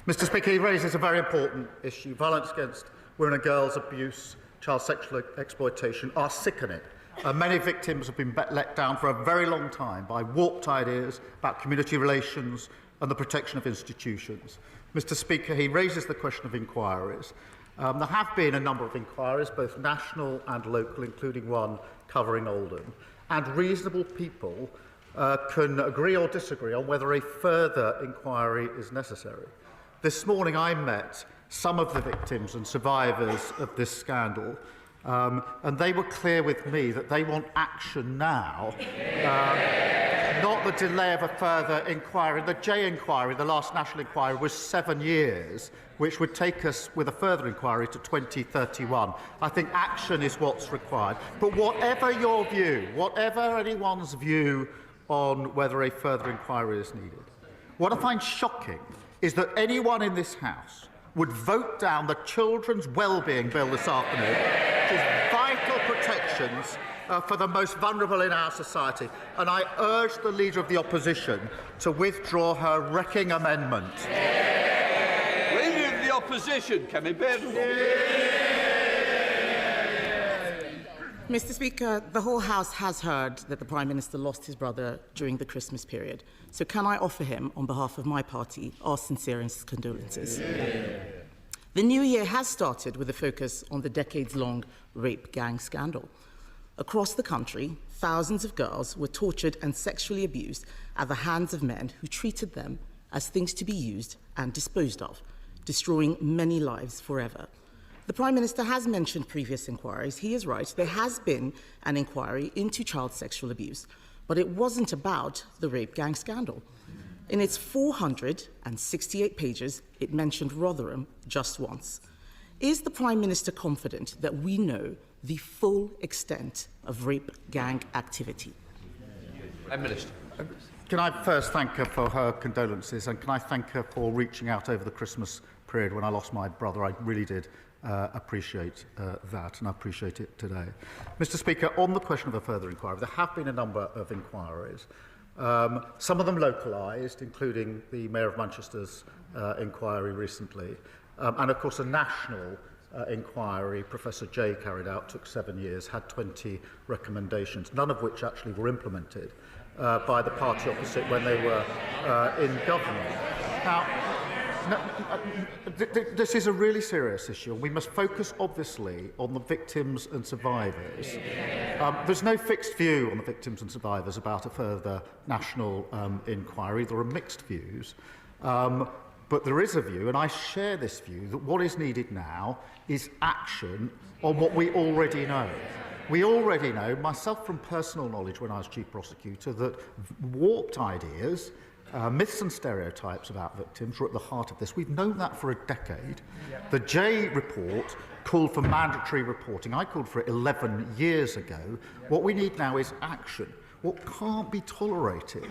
Mr. Speaker, he raises a very important issue. Violence against women and girls, abuse, child sexual exploitation are sickening. Many victims have been let down for a very long time by warped ideas about community relations and the protection of institutions. Mr. Speaker, he raises the question of inquiries. There have been a number of inquiries, both national and local, including one covering Oldham, and reasonable people can agree or disagree on whether a further inquiry is necessary. This morning I met some of the victims and survivors of this scandal, and they were clear with me that they want action now, not the delay of a further inquiry. The J inquiry, the last national inquiry, was 7 years, which would take us with a further inquiry to 2031. I think action is what's required. But whatever your view, whatever anyone's view on whether a further inquiry is needed, what I find shocking is that anyone in this House would vote down the Children's Wellbeing Bill this afternoon, which is vital protections for the most vulnerable in our society. And I urge the Leader of the Opposition to withdraw her wrecking amendment. Leader of the Opposition, Kemi Badenoch. Mr. Speaker, the whole House has heard that the Prime Minister lost his brother during the Christmas period. So can I offer him, on behalf of my party, our sincerest condolences? The new year has started with a focus on the decades-long rape gang scandal. Across the country, thousands of girls were tortured and sexually abused at the hands of men who treated them as things to be used and disposed of, destroying many lives forever. The Prime Minister has mentioned previous inquiries. He is right. There has been an inquiry into child sexual abuse, but it wasn't about the rape gang scandal. In its 468 pages, it mentioned Rotherham just once. Is the Prime Minister confident that we know the full extent of rape gang activity? Prime Minister. Can I first thank her for her condolences, and can I thank her for reaching out over the Christmas period when I lost my brother? I really did appreciate that, and I appreciate it today. Mr. Speaker, on the question of a further inquiry, there have been a number of inquiries, some of them localised, including the Mayor of Manchester's inquiry recently, and of course a national inquiry Professor Jay carried out, took 7 years, had 20 recommendations, none of which actually were implemented by the party opposite when they were in government. Now, this is a really serious issue, and we must focus, obviously, on the victims and survivors. There's no fixed view on the victims and survivors about a further national inquiry. There are mixed views. But there is a view, and I share this view, that what is needed now is action on what we already know. We already know, myself from personal knowledge when I was Chief Prosecutor, that warped ideas, myths and stereotypes about victims were at the heart of this. We've known that for a decade. The J report called for mandatory reporting. I called for it 11 years ago. What we need now is action. What can't be tolerated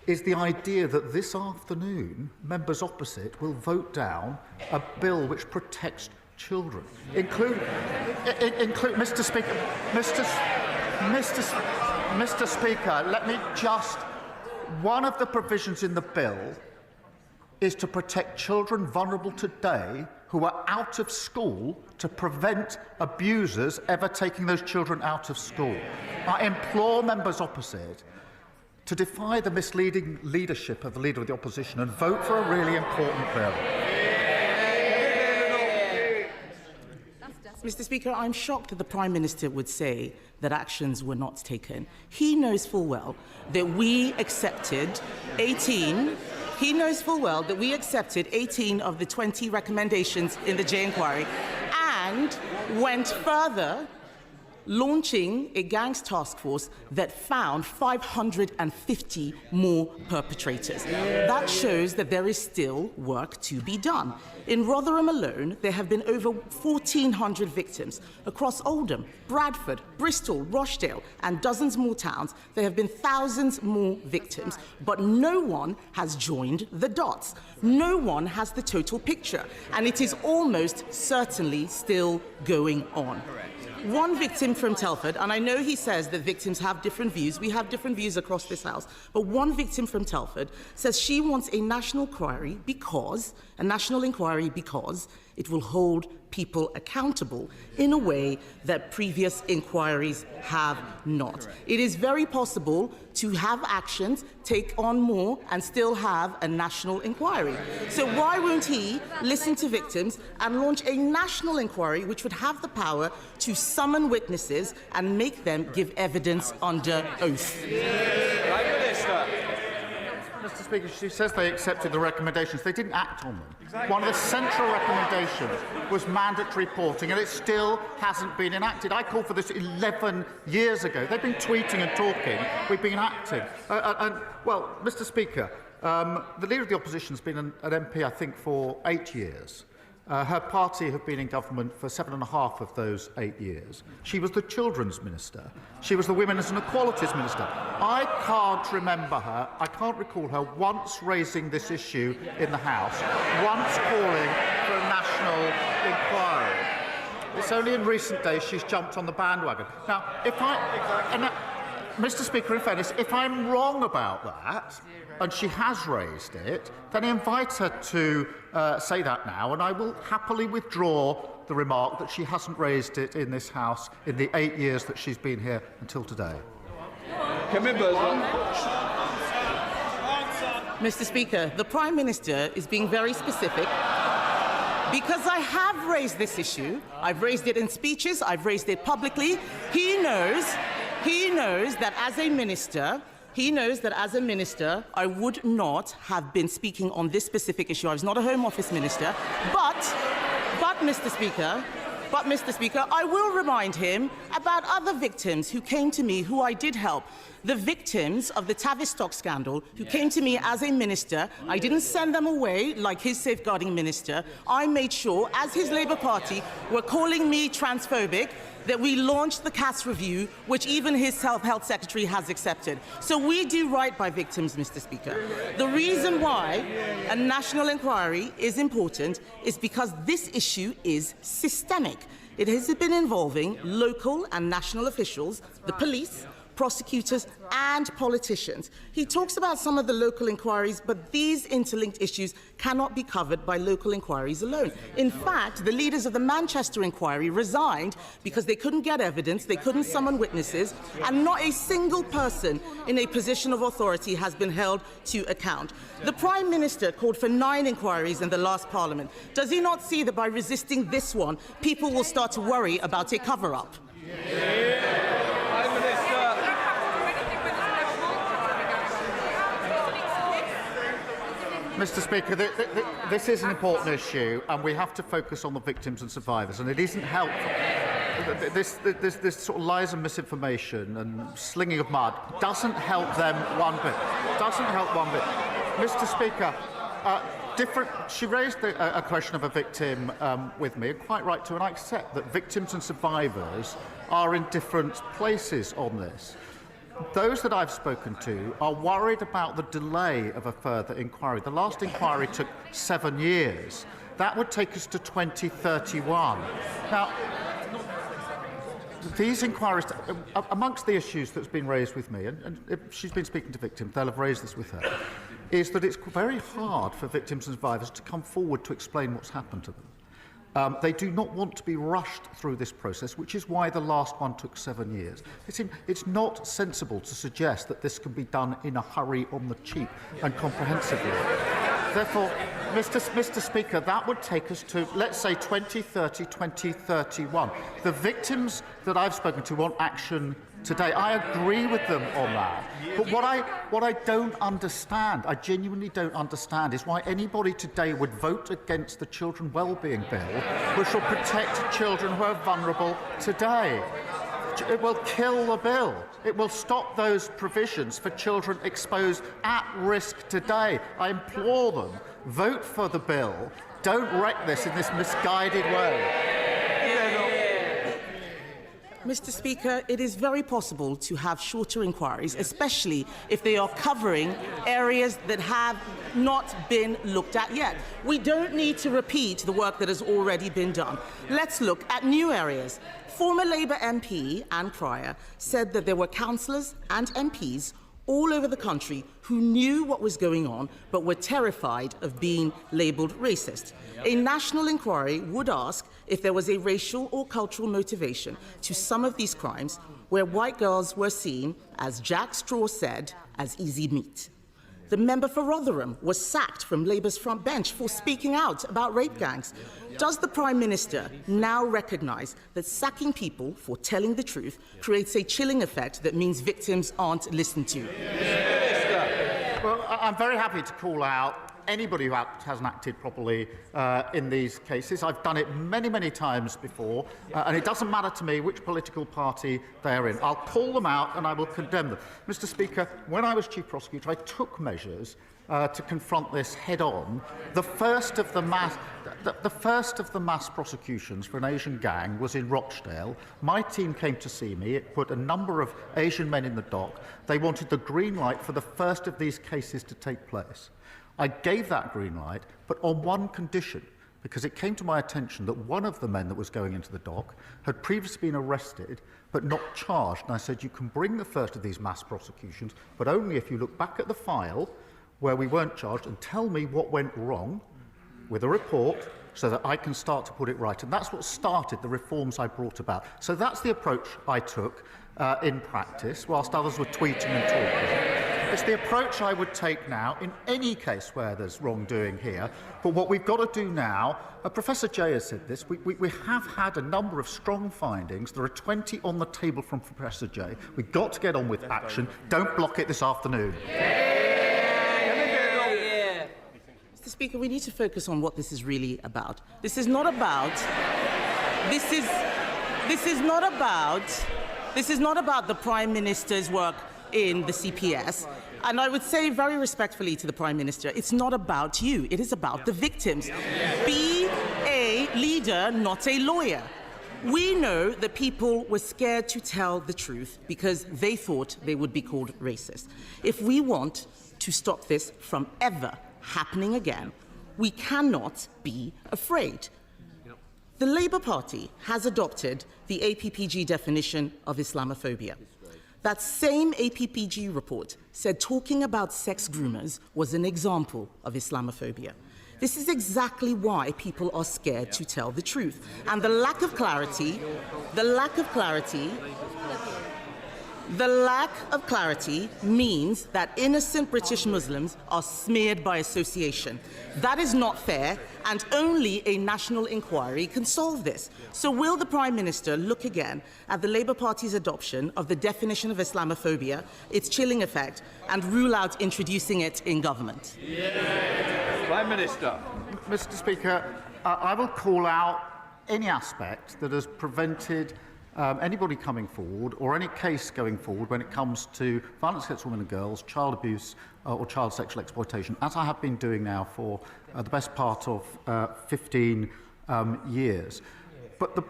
is the idea that this afternoon members opposite will vote down a bill which protects children, include Mr. Speaker, Mr. Speaker, let me just. One of the provisions in the bill is to protect children vulnerable today who are out of school to prevent abusers ever taking those children out of school. I implore members opposite to defy the misleading leadership of the Leader of the Opposition and vote for a really important bill. Mr. Speaker, I'm shocked that the Prime Minister would say that actions were not taken. He knows full well that we accepted 18. He knows full well that we accepted 18 of the 20 recommendations in the J inquiry and went further, launching a gangs task force that found 550 more perpetrators. That shows that there is still work to be done. In Rotherham alone, there have been over 1,400 victims. Across Oldham, Bradford, Bristol, Rochdale, and dozens more towns, there have been thousands more victims. But no one has joined the dots. No one has the total picture. And it is almost certainly still going on. one victim from Telford, and I know he says that victims have different views. We have different views across this house. But one victim from Telford says she wants a national inquiry because it will hold people accountable in a way that previous inquiries have not. It is very possible to have actions, take on more, and still have a national inquiry. So why won't he listen to victims and launch a national inquiry which would have the power to summon witnesses and make them give evidence under oath? Prime Minister. Mr. Speaker, she says they accepted the recommendations. They didn't act on them. Exactly. One of the central recommendations was mandatory reporting, and it still hasn't been enacted. I called for this 11 years ago. They've been tweeting and talking. We've been acting. Well, Mr. Speaker, the Leader of the Opposition has been an MP, I think, for 8 years. Her party have been in government for 7.5 of those 8 years. She was the Children's Minister. She was the Women's and Equalities Minister. I can't recall her once raising this issue in the House, once calling for a national inquiry. It's only in recent days she's jumped on the bandwagon. Now, Mr. Speaker, in fairness, if I'm wrong about that, and she has raised it, then I invite her to say that now, and I will happily withdraw the remark that she hasn't raised it in this House in the 8 years that she's been here until today. Kemi Badenoch. Mr. Speaker, the Prime Minister is being very specific because I have raised this issue. I've raised it in speeches. I've raised it publicly. He knows that as a minister, I would not have been speaking on this specific issue. I was not a Home Office minister. But Mr. Speaker, I will remind him about other victims who came to me who I did help. The victims of the Tavistock scandal who came to me as a minister. I didn't send them away like his safeguarding minister. I made sure, as his Labour Party were calling me transphobic, that we launched the CAS review, which even his health secretary has accepted. So we do right by victims, Mr. Speaker. The reason why a national inquiry is important is because this issue is systemic. It has been involving local and national officials, the police, prosecutors and politicians. He talks about some of the local inquiries, but these interlinked issues cannot be covered by local inquiries alone. In fact, the leaders of the Manchester inquiry resigned because they couldn't get evidence, they couldn't summon witnesses, and not a single person in a position of authority has been held to account. The Prime Minister called for 9 inquiries in the last Parliament. Does he not see that by resisting this one, people will start to worry about a cover-up? Mr. Speaker, this is an important issue, and we have to focus on the victims and survivors, and it isn't helpful. This sort of lies and misinformation and slinging of mud doesn't help them one bit. Mr. Speaker, she raised a question of a victim with me, and quite right to, and I accept that victims and survivors are in different places on this. Those that I've spoken to are worried about the delay of a further inquiry. The last inquiry took 7 years. That would take us to 2031. Now, these inquiries, amongst the issues that's been raised with me, and if she's been speaking to victims, they'll have raised this with her, is that it's very hard for victims and survivors to come forward to explain what's happened to them. They do not want to be rushed through this process, which is why the last one took 7 years. It's not sensible to suggest that this can be done in a hurry, on the cheap and comprehensively. Therefore, Mr. Speaker, that would take us to, let's say, 2030, 2031. The victims that I've spoken to want action today. I agree with them on that. But what I don't understand, I genuinely don't understand, is why anybody today would vote against the Children Wellbeing Bill, which will protect children who are vulnerable today. It will kill the bill. It will stop those provisions for children exposed at risk today. I implore them, vote for the bill. Don't wreck this in this misguided way. Mr. Speaker, it is very possible to have shorter inquiries, especially if they are covering areas that have not been looked at yet. We don't need to repeat the work that has already been done. Let's look at new areas. Former Labour MP Anne Pryor said that there were councillors and MPs all over the country who knew what was going on but were terrified of being labelled racist. A national inquiry would ask if there was a racial or cultural motivation to some of these crimes where white girls were seen, as Jack Straw said, as easy meat. The member for Rotherham was sacked from Labour's front bench for speaking out about rape gangs. Does the Prime Minister now recognise that sacking people for telling the truth creates a chilling effect that means victims aren't listened to? Well, I'm very happy to call out anybody who hasn't acted properly in these cases. I've done it many, many times before, and it doesn't matter to me which political party they're in. I'll call them out and I will condemn them. Mr. Speaker, when I was Chief Prosecutor, I took measures to confront this head-on. The first of the mass prosecutions for an Asian gang was in Rochdale. My team came to see me. It put a number of Asian men in the dock. They wanted the green light for the first of these cases to take place. I gave that green light, but on one condition, because it came to my attention that one of the men that was going into the dock had previously been arrested but not charged. And I said, you can bring the first of these mass prosecutions, but only if you look back at the file where we weren't charged and tell me what went wrong with a report so that I can start to put it right. And that's what started the reforms I brought about. So that's the approach I took in practice, whilst others were tweeting and talking. It's the approach I would take now in any case where there's wrongdoing here. But what we've got to do now, Professor Jay has said this, we have had a number of strong findings. There are 20 on the table from Professor Jay. We've got to get on with action. Don't block it this afternoon. Mr. Speaker, we need to focus on what this is really about. This is not about the Prime Minister's work in the CPS. And I would say very respectfully to the Prime Minister, it's not about you, it is about the victims. Be a leader, not a lawyer. We know that people were scared to tell the truth because they thought they would be called racist. If we want to stop this from ever happening again, we cannot be afraid. The Labour Party has adopted the APPG definition of Islamophobia. That same APPG report said talking about sex groomers was an example of Islamophobia. This is exactly why people are scared to tell the truth. And the lack of clarity means that innocent British Muslims are smeared by association. That is not fair, and only a national inquiry can solve this. So will the Prime Minister look again at the Labour Party's adoption of the definition of Islamophobia, its chilling effect, and rule out introducing it in government? Prime Minister. Mr. Speaker, I will call out any aspect that has prevented anybody coming forward or any case going forward when it comes to violence against women and girls, child abuse or child sexual exploitation, as I have been doing now for the best part of 15 years. But,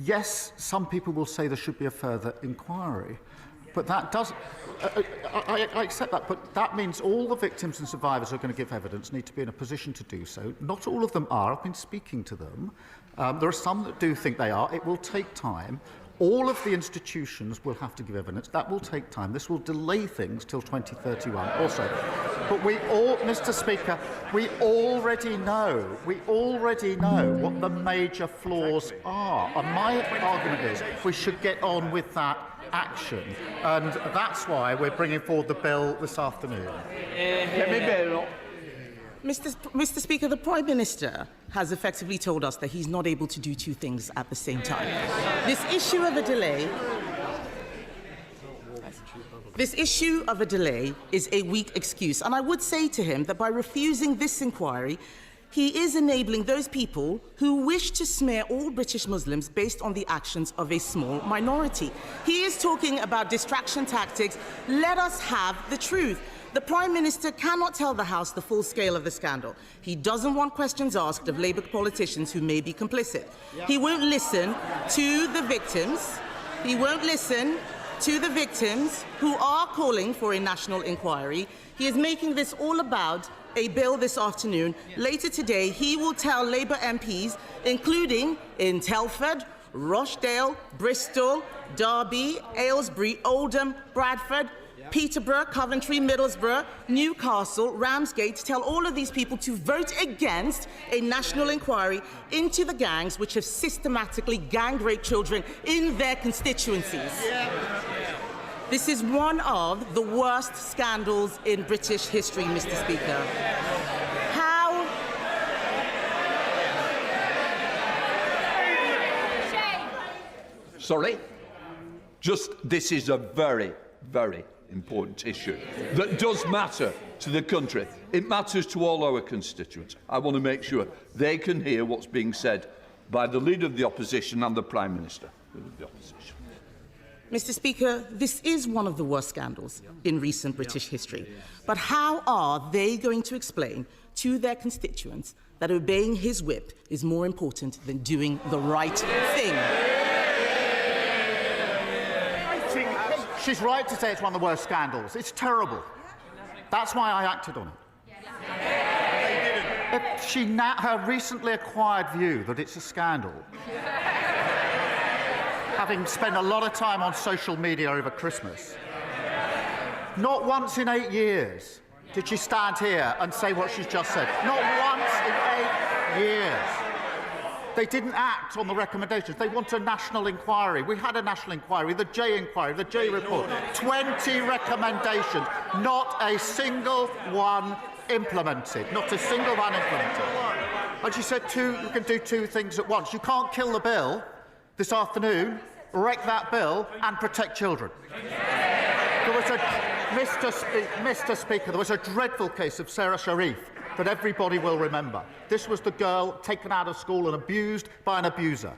yes, some people will say there should be a further inquiry. But that does, I accept that, but that means all the victims and survivors who are going to give evidence need to be in a position to do so. Not all of them are. I've been speaking to them. There are some that do think they are. It will take time. All of the institutions will have to give evidence. That will take time. This will delay things till 2031 also. But Mr. Speaker, we already know what the major flaws are. And my argument is we should get on with that action. And that's why we're bringing forward the bill this afternoon. Kemi Badenoch. Mr. Speaker, the Prime Minister has effectively told us that he's not able to do two things at the same time. This issue of a delay is a weak excuse, and I would say to him that by refusing this inquiry, he is enabling those people who wish to smear all British Muslims based on the actions of a small minority. He is talking about distraction tactics. Let us have the truth. The Prime Minister cannot tell the House the full scale of the scandal. He doesn't want questions asked of Labour politicians who may be complicit. He won't listen to the victims. He won't listen to the victims who are calling for a national inquiry. He is making this all about a bill this afternoon. Later today, he will tell Labour MPs, including in Telford, Rochdale, Bristol, Derby, Aylesbury, Oldham, Bradford, Peterborough, Coventry, Middlesbrough, Newcastle, Ramsgate, to tell all of these people to vote against a national inquiry into the gangs which have systematically gang-raped children in their constituencies. This is one of the worst scandals in British history, Mr. Speaker. Sorry? This is a very, very important issue that does matter to the country. It matters to all our constituents. I want to make sure they can hear what's being said by the Leader of the Opposition and the Prime Minister of the Opposition. Mr. Speaker, this is one of the worst scandals in recent British history. But how are they going to explain to their constituents that obeying his whip is more important than doing the right thing? She's right to say it's one of the worst scandals. It's terrible. That's why I acted on it. Her recently acquired view that it's a scandal, having spent a lot of time on social media over Christmas, not once in 8 years did she stand here and say what she's just said. Not once in 8 years. They didn't act on the recommendations. They want a national inquiry. We had a national inquiry, the J inquiry, the J report. 20 recommendations, not a single one implemented. Not a single one implemented. And she said you can do two things at once. You can't kill the bill this afternoon, wreck that bill, and protect children. There was Mr. Speaker, there was a dreadful case of Sarah Sharif that everybody will remember. This was the girl taken out of school and abused by an abuser.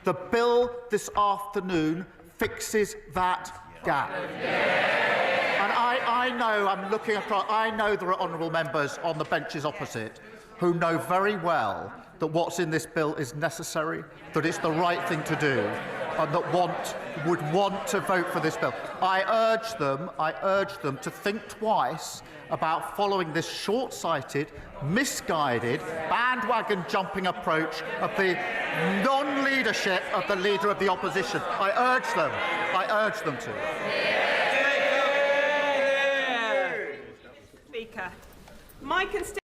The bill this afternoon fixes that gap. And I know, I'm looking across, I know there are honourable members on the benches opposite who know very well that what's in this bill is necessary, that it's the right thing to do, and that would want to vote for this bill. I urge them to think twice about following this short-sighted, misguided, bandwagon-jumping approach of the non-leadership of the Leader of the Opposition. I urge them to. Speaker, my constituents